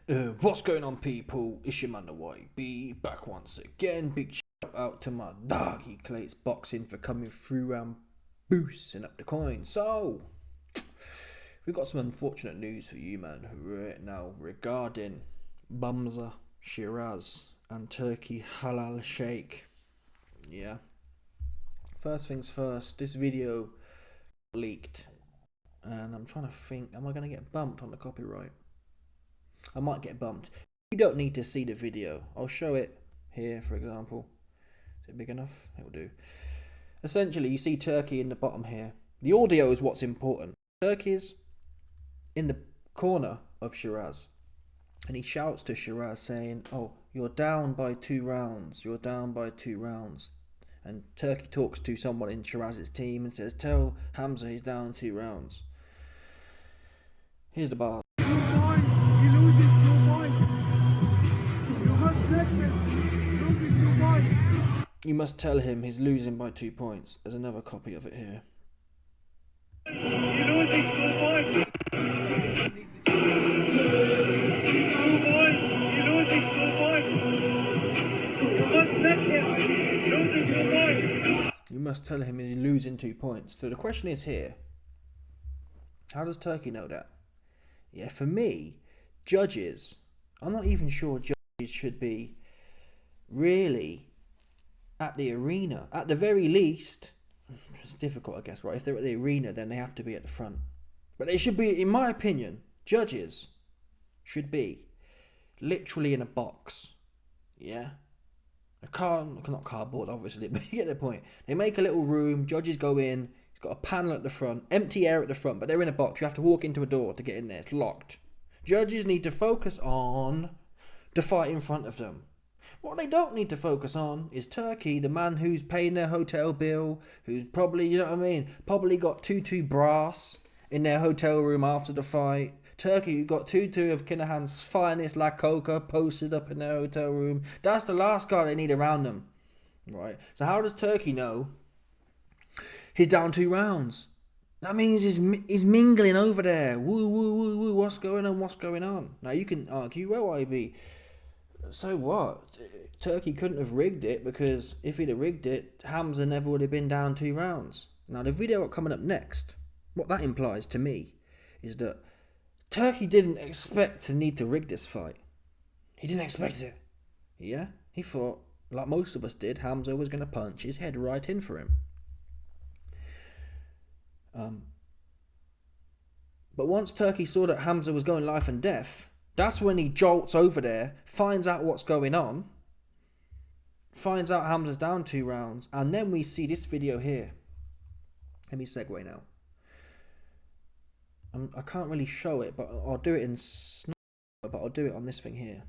What's going on, people? It's your man the YB back once again. Big shout out to my doggy Clates Boxing for coming through and boosting up the coin. So we've got some unfortunate news for you, man, right now regarding Hamza Sheeraz and Turkey halal sheikh. Yeah. First things first. This video leaked, and I'm trying to think: am I going to get bumped on the copyright? I might get bumped. You don't need to see the video. I'll show it here, for example. Is it big enough? It'll do. Essentially, you see Turkey in the bottom here. The audio is what's important. Turkey's in the corner of Sheeraz, and he shouts to Sheeraz saying, "Oh, you're down by 2 rounds. You're down by 2 rounds." And Turkey talks to someone in Shiraz's team and says, "Tell Hamza he's down 2 rounds." Here's the bar. You must tell him he's losing by 2 points. There's another copy of it here. You must tell him he's losing 2 points. So the question is here, how does Turkey know that? Yeah, for me, judges, I'm not even sure judges should be really at the arena. At the very least, it's difficult, I guess, right? If they're at the arena, then they have to be at the front. But they should be, in my opinion, judges should be literally in a box. Yeah? Not cardboard, obviously, but you get the point. They make a little room, judges go in, it's got a panel at the front, empty air at the front, but they're in a box. You have to walk into a door to get in there. It's locked. Judges need to focus on the fight in front of them. What they don't need to focus on is Turkey, the man who's paying their hotel bill, who's probably, you know what I mean, probably got Tutu brass in their hotel room after the fight. Turkey, who got Tutu of Kinahan's finest La Coca posted up in their hotel room. That's the last guy they need around them. Right? So how does Turkey know he's down 2 rounds? That means he's mingling over there. Woo, woo, woo, woo. What's going on? What's going on? Now, you can argue, well, IB, so what? Turkey couldn't have rigged it, because if he'd have rigged it, Hamza never would have been down 2 rounds. Now, the video coming up next, what that implies to me is that Turkey didn't expect to need to rig this fight. He didn't expect it. Yeah? He thought, like most of us did, Hamza was going to punch his head right in for him. But once Turkey saw that Hamza was going life and death, that's when he jolts over there, finds out what's going on, finds out Hamza's down 2 rounds, and then we see this video here. Let me segue now. I can't really show it, but I'll do it in but I'll do it on this thing here.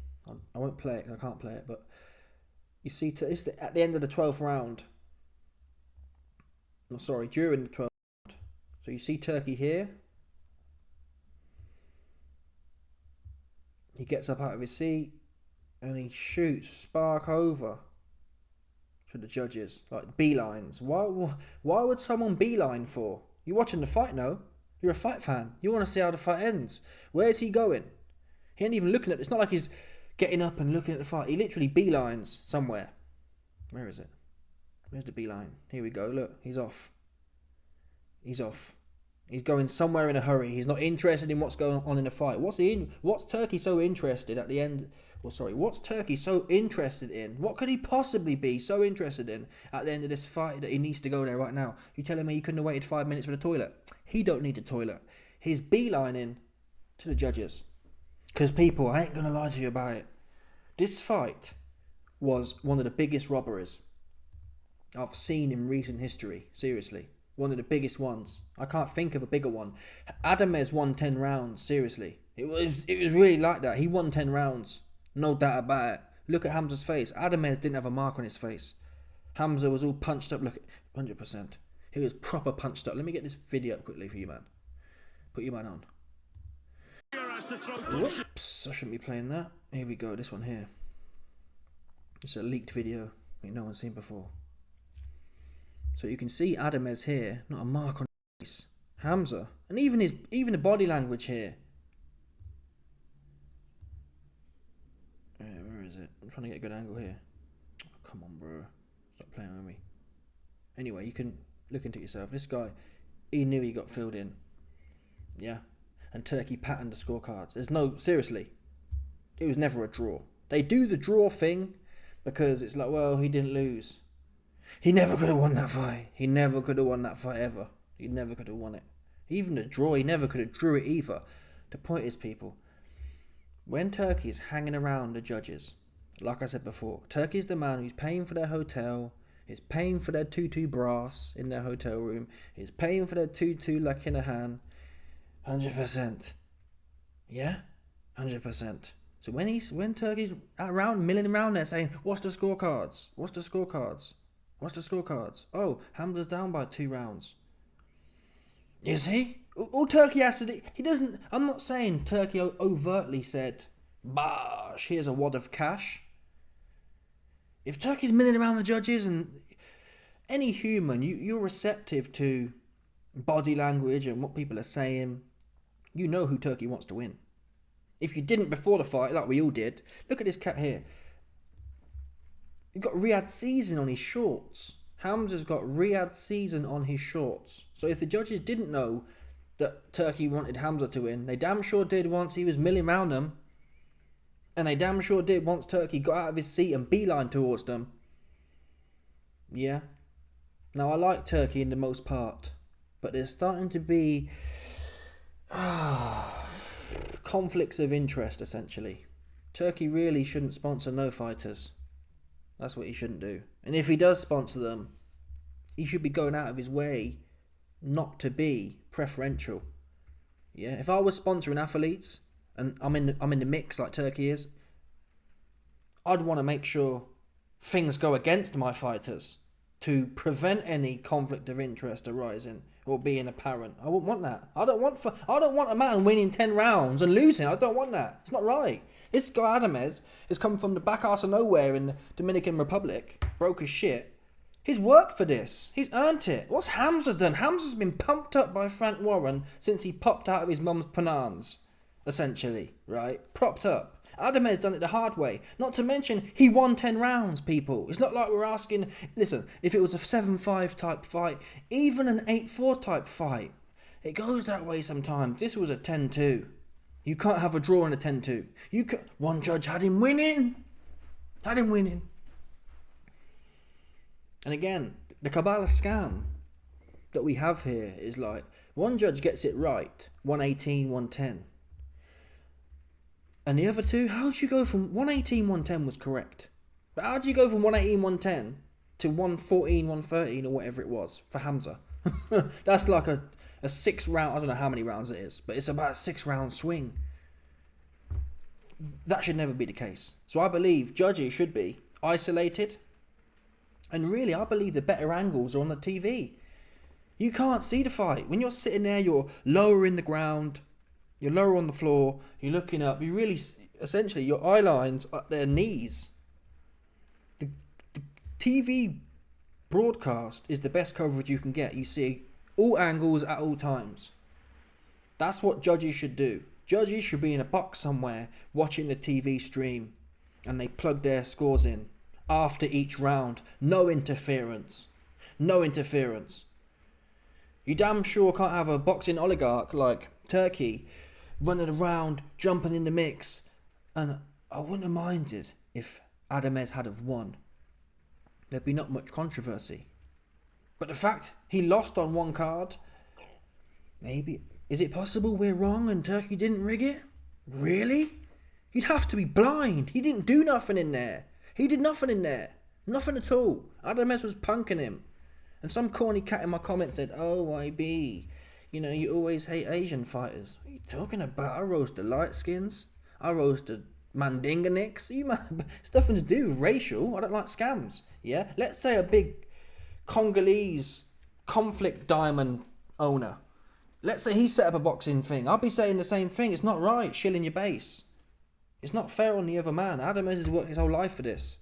I won't play it, I can't play it, but you see, it's at the end of the 12th round. No, sorry, during the 12th round. So you see Turkey here. He gets up out of his seat and he shoots spark over to the judges, like beelines. Why would someone beeline for? You're watching the fight, no? You're a fight fan. You want to see how the fight ends. Where's he going? He ain't even looking at it. It's not like he's getting up and looking at the fight. He literally beelines somewhere. Where is it? Where's the beeline? Here we go. Look, he's off. He's off. He's going somewhere in a hurry. He's not interested in what's going on in the fight. What's Turkey so interested at the end? Well, sorry, what's Turkey so interested in? What could he possibly be so interested in at the end of this fight that he needs to go there right now? You telling me he couldn't have waited 5 minutes for the toilet? He don't need the toilet. He's beelining to the judges. Because people, I ain't going to lie to you about it. This fight was one of the biggest robberies I've seen in recent history. Seriously. One of the biggest ones. I can't think of a bigger one. Adamez won 10 rounds. Seriously. It was really like that. He won 10 rounds. No doubt about it. Look at Hamza's face. Adamez didn't have a mark on his face. Hamza was all punched up. Look, 100%. He was proper punched up. Let me get this video up quickly for you, man. Put your man on. Whoops, I shouldn't be playing that. Here we go, this one here. It's a leaked video no one's seen before. So you can see Adamez here, not a mark on his face. Hamza, and even the body language here. is it? I'm trying to get a good angle here. Oh, come on, bro. Stop playing with me. Anyway, you can look into it yourself. This guy, he knew he got filled in. Yeah? And Turkey patterned the scorecards. Seriously. It was never a draw. They do the draw thing because it's like, well, he didn't lose. He never could have won that fight. He never could have won that fight ever. He never could have won it. Even the draw, he never could have drew it either. The point is, people, when Turkey is hanging around the judges, like I said before, Turkey's the man who's paying for their hotel, is paying for their tutu brass in their hotel room, is paying for their tutu like in a hand. 100%. Yeah? 100%. So when Turkey's around, milling around there saying, what's the scorecards? What's the scorecards? What's the scorecards? Oh, Hamza's down by 2 rounds. Is he? All Turkey has to do, he doesn't, I'm not saying Turkey overtly said, bash, here's a wad of cash. If Turkey's milling around the judges, and any human, you're receptive to body language and what people are saying, you know who Turkey wants to win. If you didn't before the fight, like we all did, look at this cat here. He's got Riyadh Season on his shorts. Hamza's got Riyadh Season on his shorts. So if the judges didn't know that Turkey wanted Hamza to win, they damn sure did once he was milling around them. And they damn sure did once Turkey got out of his seat and beeline towards them. Yeah. Now I like Turkey in the most part, but there's starting to be conflicts of interest, essentially. Turkey really shouldn't sponsor no fighters. That's what he shouldn't do. And if he does sponsor them, he should be going out of his way not to be preferential. Yeah, if I was sponsoring athletes and I'm in the mix like Turkey is, I'd want to make sure things go against my fighters to prevent any conflict of interest arising or being apparent. I wouldn't want that. I don't want a man winning 10 rounds and losing. I don't want that. It's not right. This guy Adamez has come from the back arse of nowhere in the Dominican Republic, broke his shit. He's worked for this. He's earned it. What's Hamza done? Hamza's been pumped up by Frank Warren since he popped out of his mum's panans, essentially, right? Propped up. Adamez done it the hard way. Not to mention, he won 10 rounds, people. It's not like we're asking, listen, if it was a 7-5 type fight, even an 8-4 type fight, it goes that way sometimes. This was a 10-2. You can't have a draw in a 10-2. One judge had him winning. And again, the Kabbalah scam that we have here is like, one judge gets it right, 118, 110. And the other two, how do you go from 118, 110 was correct. But how do you go from 118, 110 to 114, 113 or whatever it was for Hamza? That's like a 6 round, I don't know how many rounds it is, but it's about a 6 round swing. That should never be the case. So I believe judges should be isolated. And really, I believe the better angles are on the TV. You can't see the fight. When you're sitting there, you're lower in the ground. You're lower on the floor. You're looking up. You really, essentially, your eye line's at their knees. The TV broadcast is the best coverage you can get. You see all angles at all times. That's what judges should do. Judges should be in a box somewhere watching the TV stream, and they plug their scores in after each round. No interference. No interference. You damn sure can't have a boxing oligarch like Turkey running around, jumping in the mix. And I wouldn't have minded if Adamez had have won. There'd be not much controversy. But the fact he lost on one card, maybe, is it possible we're wrong and Turkey didn't rig it? Really? You'd have to be blind. He didn't do nothing in there. He did nothing in there. Nothing at all. Adamez was punking him. And some corny cat in my comments said, oh, YB, you know, you always hate Asian fighters. What are you talking about? I roast the light skins. I roast the Mandinganiks. It's nothing to do with racial. I don't like scams. Yeah? Let's say a big Congolese conflict diamond owner. Let's say he set up a boxing thing. I'll be saying the same thing. It's not right, shilling your base. It's not fair on the other man. Adamez has worked his whole life for this.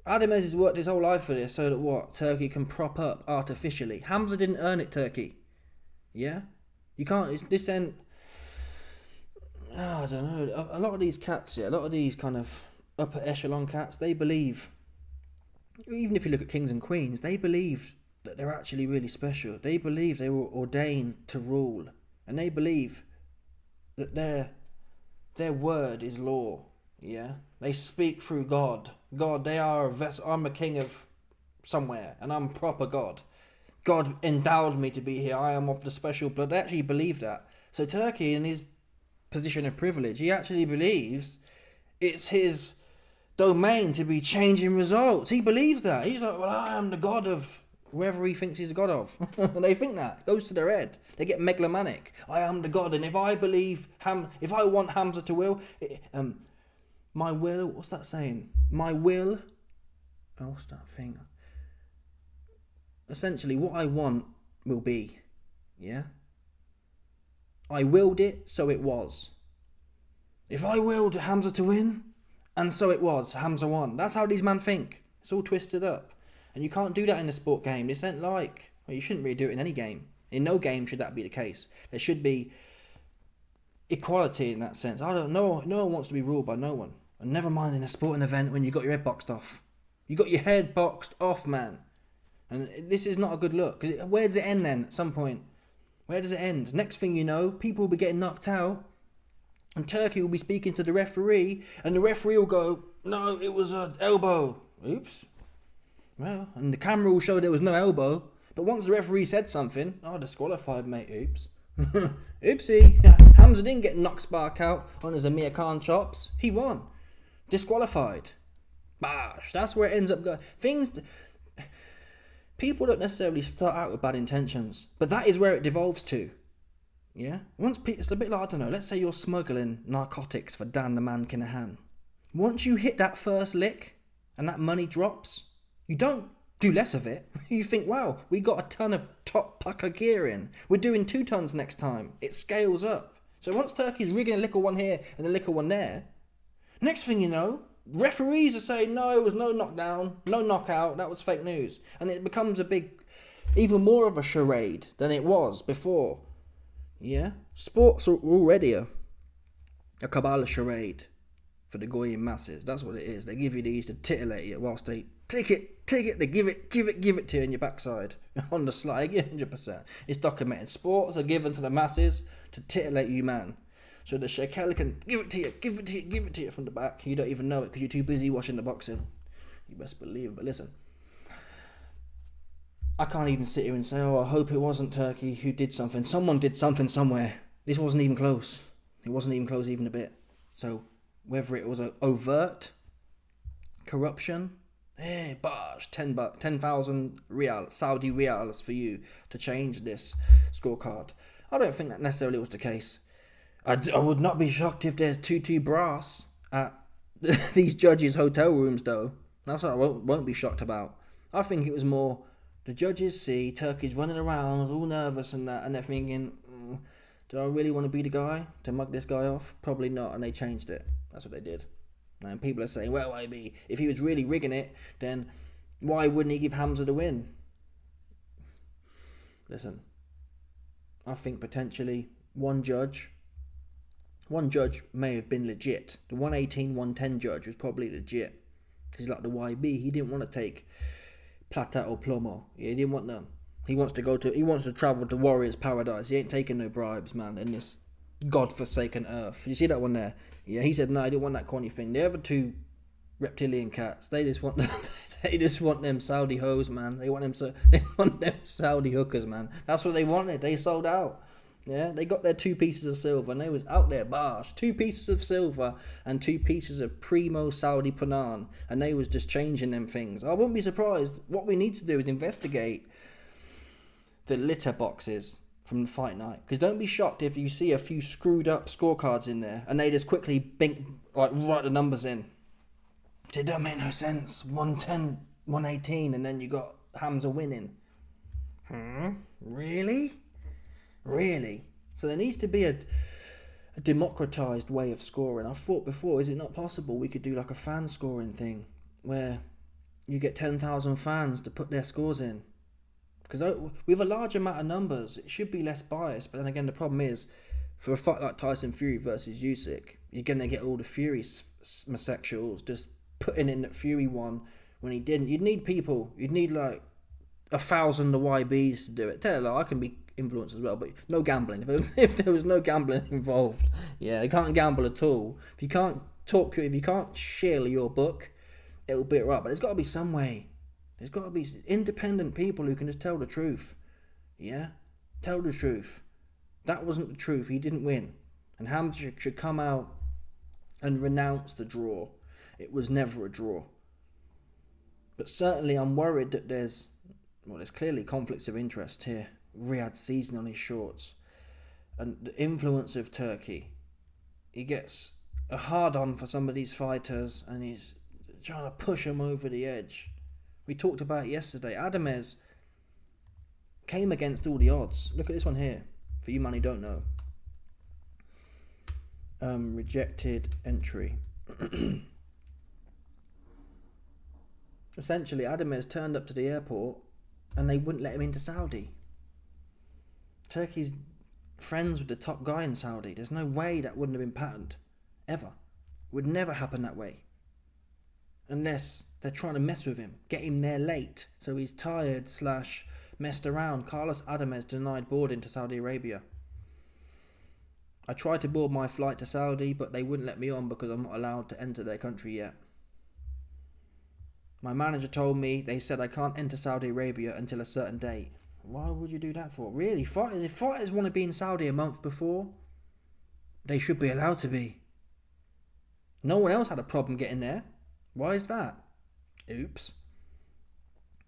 Adamez has worked his whole life for this so that what? Turkey can prop up artificially. Hamza didn't earn it, Turkey. Yeah? You can't, this ain't, I don't know. A lot of these cats, yeah, a lot of these kind of upper echelon cats, they believe, even if you look at kings and queens, they believe that they're actually really special. They believe they were ordained to rule, and they believe that their word is law. Yeah, they speak through God. God, they are a vessel. I'm a king of somewhere, and I'm proper God. God endowed me to be here. I am of the special blood. They actually believe that. So Turkey, in his position of privilege, he actually believes it's his domain to be changing results. He believes that. He's like, well, I am the God of whoever he thinks he's the God of. And they think that. It goes to their head. They get megalomaniac. I am the God, and if I believe, if I want Hamza to will, my will, what's that saying? My will, what's that thing? Essentially, what I want will be. Yeah? I willed it, so it was. If I willed Hamza to win, and so it was, Hamza won. That's how these men think. It's all twisted up. And you can't do that in a sport game. This ain't like, well, you shouldn't really do it in any game. In no game should that be the case. There should be equality in that sense. I don't know. No one wants to be ruled by no one. And never mind in a sporting event when you got your head boxed off. You got your head boxed off, man. And this is not a good look. Because where does it end then at some point? Where does it end? Next thing you know, people will be getting knocked out. And Turkey will be speaking to the referee. And the referee will go, no, it was an elbow. Oops. Well, and the camera will show there was no elbow. But once the referee said something, disqualified, mate. Oops. Oopsie. Hamza didn't get knocked spark out on his Amir Khan chops. He won. Disqualified. Bash. That's where it ends up going. People don't necessarily start out with bad intentions, but that is where it devolves to. Yeah? It's a bit like, I don't know, let's say you're smuggling narcotics for Dan the Man Kinahan. Once you hit that first lick and that money drops, you don't do less of it. You think, wow, we got a ton of top pucker gear in. We're doing 2 tons next time. It scales up. So once Turkey's rigging a little one here and a little one there, next thing you know, referees are saying, no, it was no knockdown, no knockout, that was fake news. And it becomes even more of a charade than it was before. Yeah? Sports are already a Kabbalah charade for the Goyim masses. That's what it is. They give you these to titillate you whilst they take it, they give it to you in your backside. On the slide, 100%. It's documented. Sports are given to the masses to titillate you, man. So the shekel can give it to you from the back. You don't even know it because you're too busy watching the boxing. You best believe it. But listen, I can't even sit here and say, I hope it wasn't Turkey who did something. Someone did something somewhere. This wasn't even close. It wasn't even close even a bit. So whether it was an overt corruption, bash, 10,000 riyal, Saudi riyals for you to change this scorecard. I don't think that necessarily was the case. I would not be shocked if there's 2-2 brass at these judges' hotel rooms, though. That's what I won't be shocked about. I think it was more the judges see Turkey's running around all nervous and that, and they're thinking, do I really want to be the guy to mug this guy off? Probably not, and they changed it. That's what they did. And people are saying, well, maybe if he was really rigging it, then why wouldn't he give Hamza the win? Listen, I think potentially one judge may have been legit. The 118, 110 judge was probably legit. Because he's like the YB. He didn't want to take plata or plomo. Yeah, he didn't want none. He wants to travel to Warriors Paradise. He ain't taking no bribes, man, in this godforsaken earth. You see that one there? Yeah, he said, no, I didn't want that corny thing. The other 2 reptilian cats, they just want them Saudi hoes, man. They want them Saudi hookers, man. That's what they wanted. They sold out. Yeah, they got their 2 pieces of silver and they was out there, bash. 2 pieces of silver and 2 pieces of primo Saudi Panan, and they was just changing them things. I wouldn't be surprised. What we need to do is investigate the litter boxes from the fight night. Because don't be shocked if you see a few screwed up scorecards in there and they just quickly write the numbers in. It don't make no sense. 110, 118, and then you got Hamza winning. Really? So there needs to be a democratized way of scoring. I've thought before, is it not possible we could do like a fan scoring thing where you get 10,000 fans to put their scores in? Because with a large amount of numbers, it should be less biased. But then again, the problem is, for a fight like Tyson Fury versus Usyk, You're going to get all the Fury homosexuals just putting in that Fury won when he didn't. You'd need people. You'd need like 1,000 the YBs to do it. Tell you, I can be influenced as well, but no gambling. If there was no gambling involved, yeah, they can't gamble at all. If you can't if you can't share your book, it'll be right. But there's got to be some way. There's got to be independent people who can just tell the truth. Yeah, tell the truth. That wasn't the truth. He didn't win, and Hamza should come out and renounce the draw. It was never a draw. But certainly, I'm worried that there's clearly conflicts of interest here. Riyadh's season on his shorts, and the influence of Turkey. He gets a hard-on for some of these fighters, and he's trying to push them over the edge. We talked about it yesterday. Ademez came against all the odds. Look at this one here. For you man who don't know. Rejected entry. Essentially, Ademez turned up to the airport and they wouldn't let him into Saudi. Turkey's friends with the top guy in Saudi. There's no way that wouldn't have been patterned. Ever. Would never happen that way. Unless they're trying to mess with him. Get him there late. So he's tired / messed around. Carlos Ademez denied boarding to Saudi Arabia. I tried to board my flight to Saudi, but they wouldn't let me on because I'm not allowed to enter their country yet. My manager told me they said I can't enter Saudi Arabia until a certain date. Why would you do that for? Really? If fighters want to be in Saudi a month before, they should be allowed to be. No one else had a problem getting there. Why is that? Oops.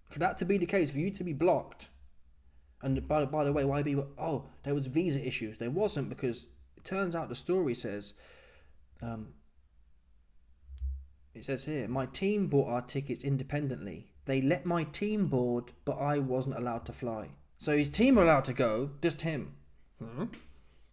For that to be the case, for you to be blocked, and by the way, why be? Oh, there was visa issues. There wasn't, because it turns out the story says, it says here, my team bought our tickets independently. They let my team board, but I wasn't allowed to fly. So his team are allowed to go, just him.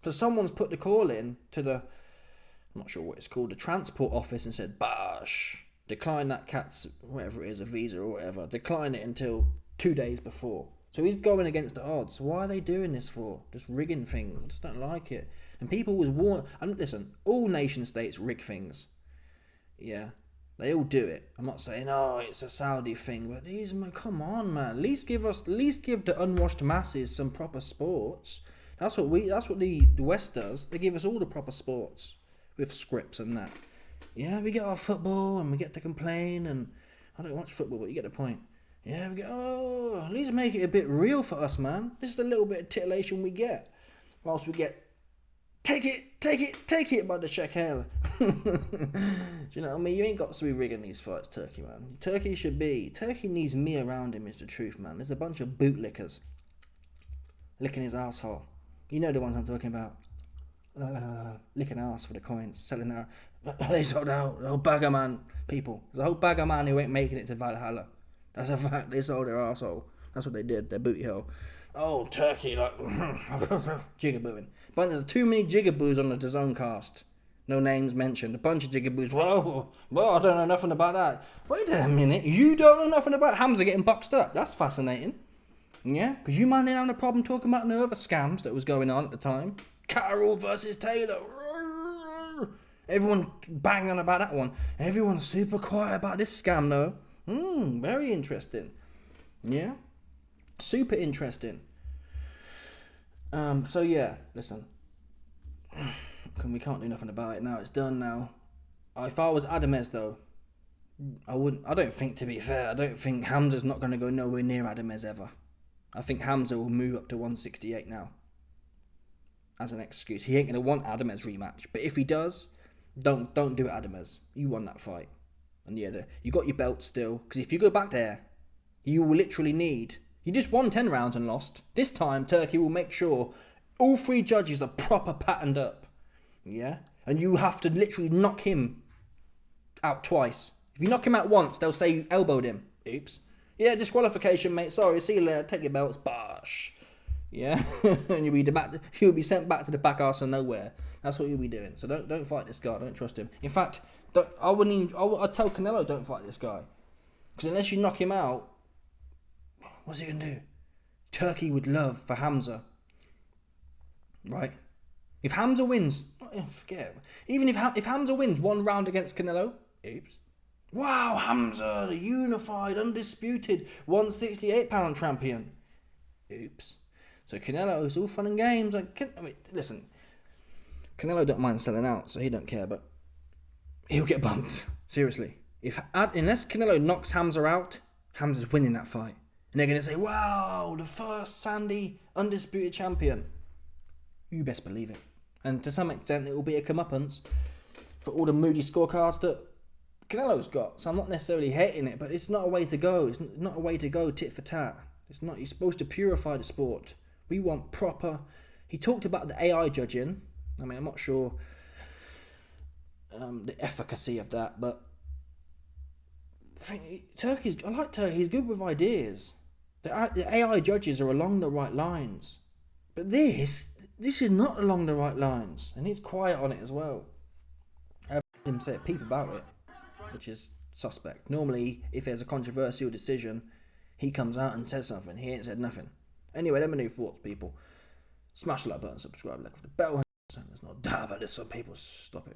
So someone's put the call in to the, I'm not sure what it's called, the transport office, and said, bash, decline that cat's, whatever it is, a visa or whatever, decline it until 2 days before. So he's going against the odds. Why are they doing this for? Just rigging things. I just don't like it. And people was warned, and listen, all nation states rig things. Yeah. They all do it. I'm not saying, oh, it's a Saudi thing, but these, man, come on, man. At least give the unwashed masses some proper sports. That's what the West does. They give us all the proper sports with scripts and that. Yeah, we get our football and we get to complain, and I don't watch football, but you get the point. Yeah, we get, at least make it a bit real for us, man. This is the little bit of titillation we get. Whilst we get, take it by the shekel. Do you know what I mean? You ain't got to be rigging these fights, Turkey, man. Turkey needs me around him, is the truth, man. There's a bunch of bootlickers licking his asshole. You know the ones I'm talking about. Licking ass for the coins, selling out. They sold out. The whole bag of man people. There's a whole bag of man who ain't making it to Valhalla. That's a fact. They sold their arsehole. That's what they did. Their booty hole. Oh, Turkey, like jigabooing. But there's too many jigaboos on the DAZN cast. No names mentioned. A bunch of jigaboos. Whoa, well, I don't know nothing about that. Wait a minute. You don't know nothing about Hamza getting boxed up. That's fascinating. Yeah, because you might have a problem talking about no other scams that was going on at the time. Carroll versus Taylor. Everyone banging about that one. Everyone's super quiet about this scam, though. Very interesting. Yeah, super interesting. So yeah, listen. We can't do nothing about it now. It's done now. If I was Ademez, though, I don't think, to be fair, I don't think Hamza's not going to go nowhere near Ademez ever. I think Hamza will move up to 168 now. As an excuse. He ain't going to want Ademez rematch. But if he does, don't do it, Ademez. You won that fight. And yeah, you got your belt still. Because if you go back there, you will literally need... You just won 10 rounds and lost. This time, Turkey will make sure all 3 judges are proper patterned up. Yeah? And you have to literally knock him out twice. If you knock him out once, they'll say you elbowed him. Oops. Yeah, disqualification, mate. Sorry, see you later. Take your belts. Bosh. Yeah? And you'll be sent back to the back arse of nowhere. That's what you'll be doing. So don't fight this guy. Don't trust him. In fact, I'd tell Canelo, don't fight this guy. Because unless you knock him out, what's he going to do? Turkey would love for Hamza. Right? If Hamza wins, forget it. Even if Hamza wins one round against Canelo, oops. Wow, Hamza, the unified, undisputed 168-pound champion. Oops. So Canelo, it's all fun and games. Listen, Canelo don't mind selling out, so he don't care, but he'll get bumped. Seriously. Unless Canelo knocks Hamza out, Hamza's winning that fight. And they're going to say, wow, the first Sandy undisputed champion. You best believe it. And to some extent, it will be a comeuppance for all the moody scorecards that Canelo's got. So I'm not necessarily hating it, but it's not a way to go. It's not a way to go tit for tat. It's not. You're supposed to purify the sport. We want proper. He talked about the AI judging. I mean, I'm not sure the efficacy of that, but I like Turkey. He's good with ideas. The AI judges are along the right lines, but this is not along the right lines, and he's quiet on it as well. I heard him say a peep about it, which is suspect. Normally, if there's a controversial decision, he comes out and says something. He ain't said nothing. Anyway, let me know your thoughts, people. Smash the like button, subscribe, like the bell. There's no doubt about this, so people stop it.